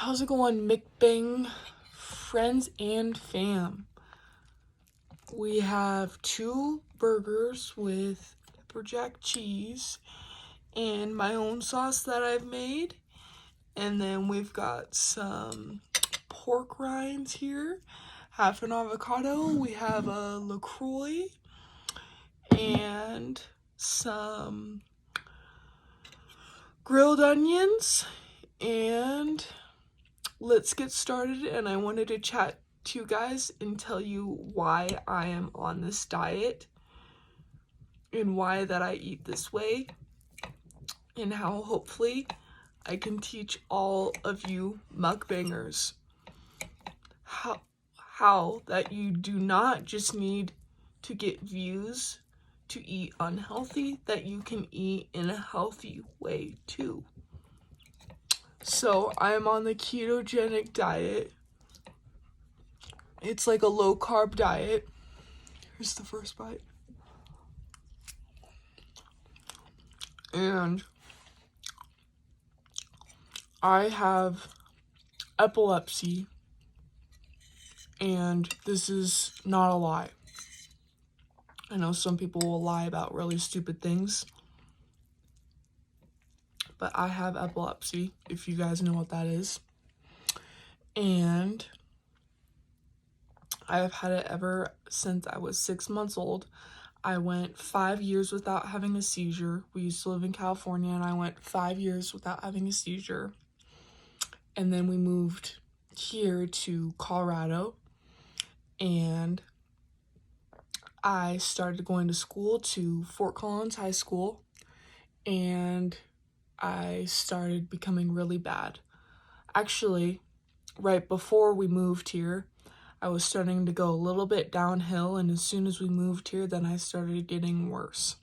How's it going, mukbang friends and fam? We have 2 burgers with pepper jack cheese and my own sauce that I've made. And then we've got some pork rinds here, half an avocado. We have a LaCroix and some grilled onions, and let's get started. And I wanted to chat to you guys and tell you why I am on this diet and why that I eat this way, and how hopefully I can teach all of you mukbangers how that you do not just need to get views to eat unhealthy, that you can eat in a healthy way too. So I'm on the ketogenic diet. It's like a low carb diet. Here's the first bite. And I have epilepsy, and this is not a lie. I know some people will lie about really stupid things, but I have epilepsy, if you guys know what that is. And I have had it ever since I was 6 months old. I went 5 years without having a seizure. We used to live in California, and I went 5 years without having a seizure. And then we moved here to Colorado, and I started going to school, to Fort Collins High School, and I started becoming really bad. Actually, right before we moved here, I was starting to go a little bit downhill, and as soon as we moved here, then I started getting worse.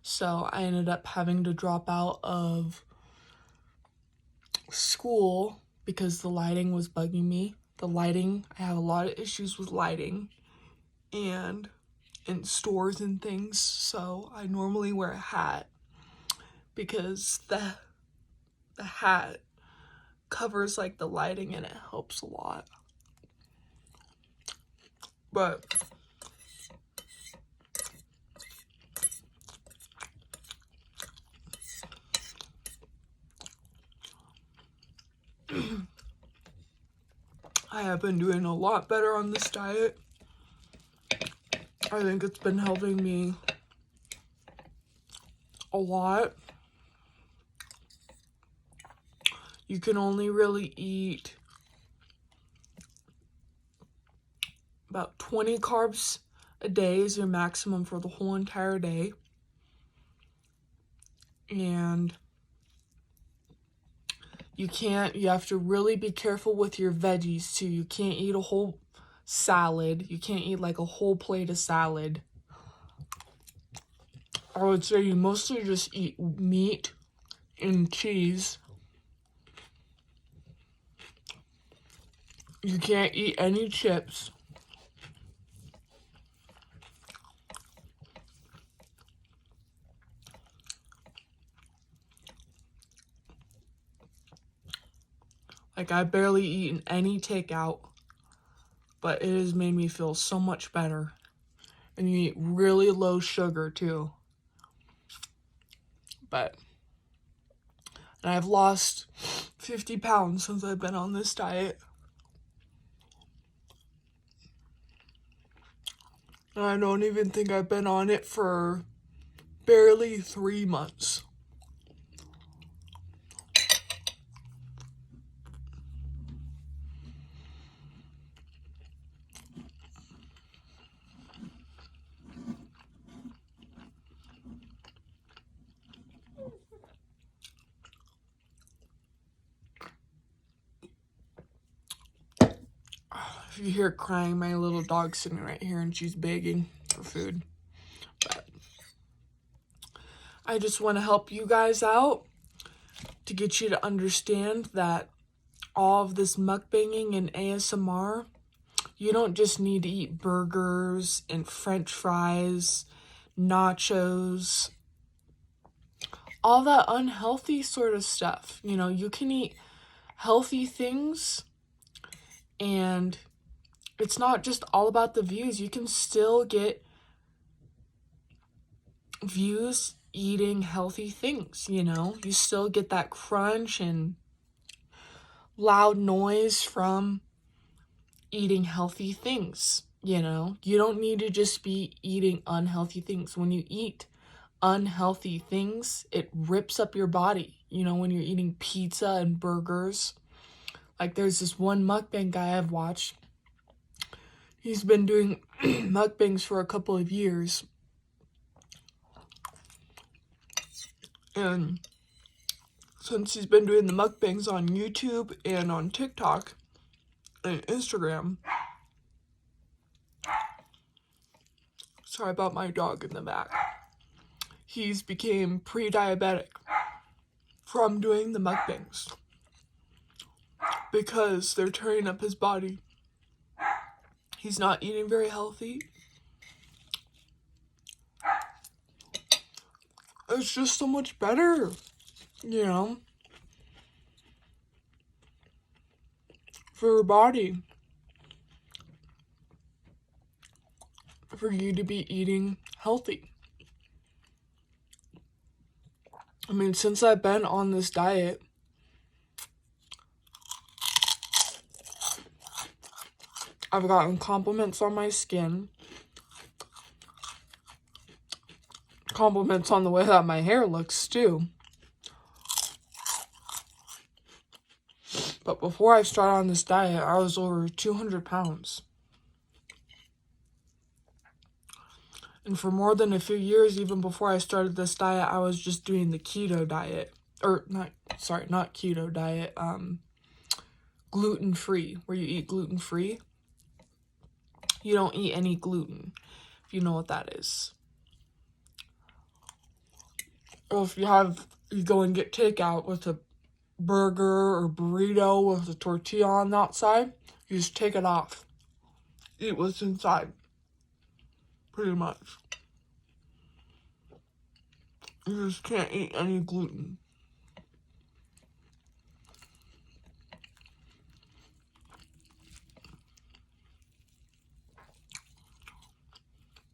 So I ended up having to drop out of school because the lighting was bugging me. I have a lot of issues with lighting and in stores and things, so I normally wear a hat because the hat covers like the lighting and it helps a lot. But I have been doing a lot better on this diet. I think it's been helping me a lot. You can only really eat about 20 carbs a day is your maximum for the whole entire day. And you have to really be careful with your veggies too. You can't eat a whole salad. You can't eat like a whole plate of salad. I would say you mostly just eat meat and cheese. You can't eat any chips. Like, I barely eaten any takeout, but it has made me feel so much better. And you eat really low sugar too. And I've lost 50 pounds since I've been on this diet. And I don't even think I've been on it for barely 3 months. If you hear crying, my little dog's sitting right here and she's begging for food. But I just want to help you guys out to get you to understand that all of this mukbanging and ASMR, you don't just need to eat burgers and french fries, nachos, all that unhealthy sort of stuff. You know, you can eat healthy things, and it's not just all about the views. You can still get views eating healthy things, you know? You still get that crunch and loud noise from eating healthy things, you know? You don't need to just be eating unhealthy things. When you eat unhealthy things, it rips up your body. You know, when you're eating pizza and burgers. Like, there's this one mukbang guy I've watched. He's been doing mukbangs for a couple of years. And since he's been doing the mukbangs on YouTube and on TikTok and Instagram. Sorry about my dog in the back. He's became pre-diabetic from doing the mukbangs because they're tearing up his body. He's not eating very healthy. It's just so much better, you know, for your body. For you to be eating healthy. I mean, since I've been on this diet, I've gotten compliments on my skin, compliments on the way that my hair looks too. But before I started on this diet, I was over 200 pounds. And for more than a few years, even before I started this diet, I was just doing the keto diet. Not keto diet, gluten-free, where you eat gluten-free. You don't eat any gluten, if you know what that is. Or if you go and get takeout with a burger or burrito with a tortilla on the outside, you just take it off. Eat what's inside. Pretty much. You just can't eat any gluten.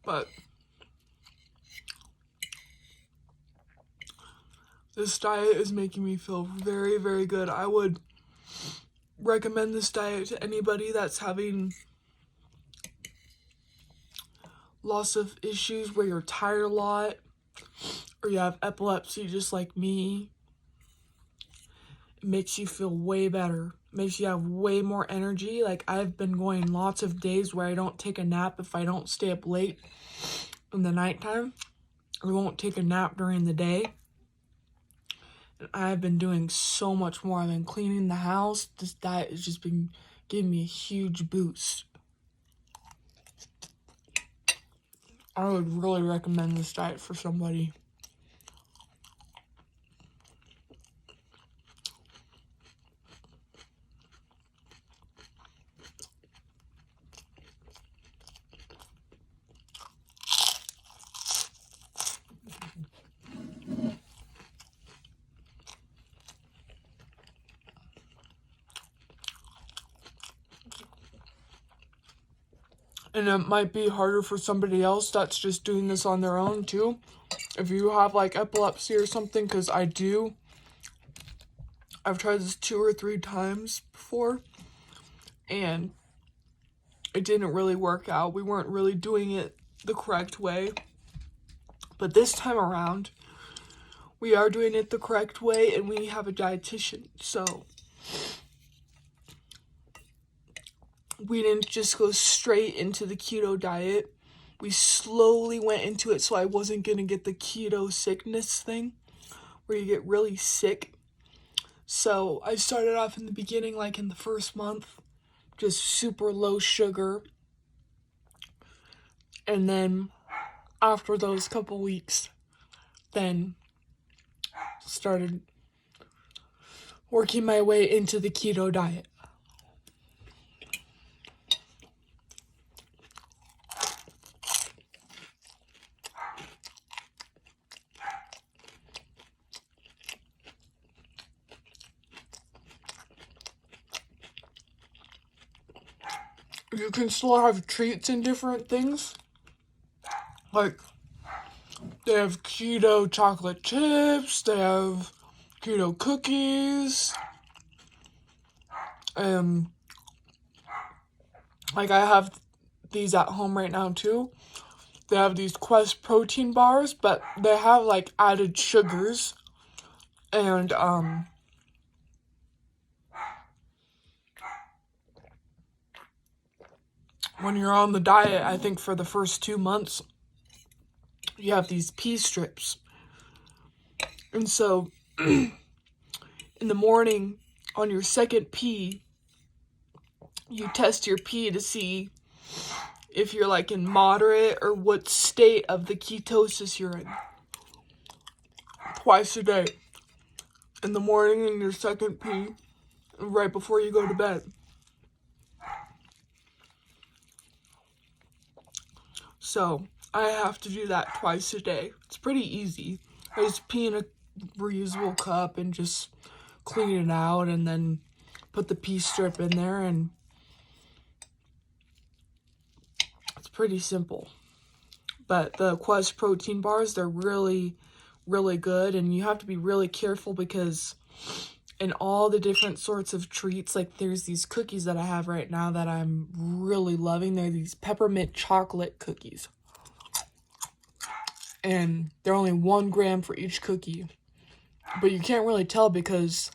But this diet is making me feel very, very good. I would recommend this diet to anybody that's having lots of issues where you're tired a lot, or you have epilepsy just like me. It makes you feel way better. It makes you have way more energy. Like, I've been going lots of days where I don't take a nap if I don't stay up late in the nighttime. I won't take a nap during the day. And I've been doing so much more than cleaning the house. This diet has just been giving me a huge boost. I would really recommend this diet for somebody. And it might be harder for somebody else that's just doing this on their own too. If you have like epilepsy or something, because I do. I've tried this 2 or 3 times before, and it didn't really work out. We weren't really doing it the correct way. But this time around, we are doing it the correct way, and we have a dietitian. So we didn't just go straight into the keto diet. We slowly went into it so I wasn't going to get the keto sickness thing, where you get really sick. So I started off in the beginning, like in the first month, just super low sugar. And then after those couple weeks, then started working my way into the keto diet. you can still have treats and different things. Like, they have keto chocolate chips, they have keto cookies, and like I have these at home right now too. They have these Quest protein bars, but they have like added sugars and when you're on the diet, I think for the first 2 months, you have these pea strips. And so in the morning on your second pea, you test your pee to see if you're like in moderate or what state of the ketosis you're in. Twice a day. In the morning in your second pee, and right before you go to bed. So I have to do that twice a day. It's pretty easy. I just pee in a reusable cup and just clean it out and then put the pea strip in there, and it's pretty simple. But the Quest protein bars, they're really, really good, and you have to be really careful because in all the different sorts of treats, like there's these cookies that I have right now that I'm really loving. They're these peppermint chocolate cookies. And they're only 1 gram for each cookie. But you can't really tell because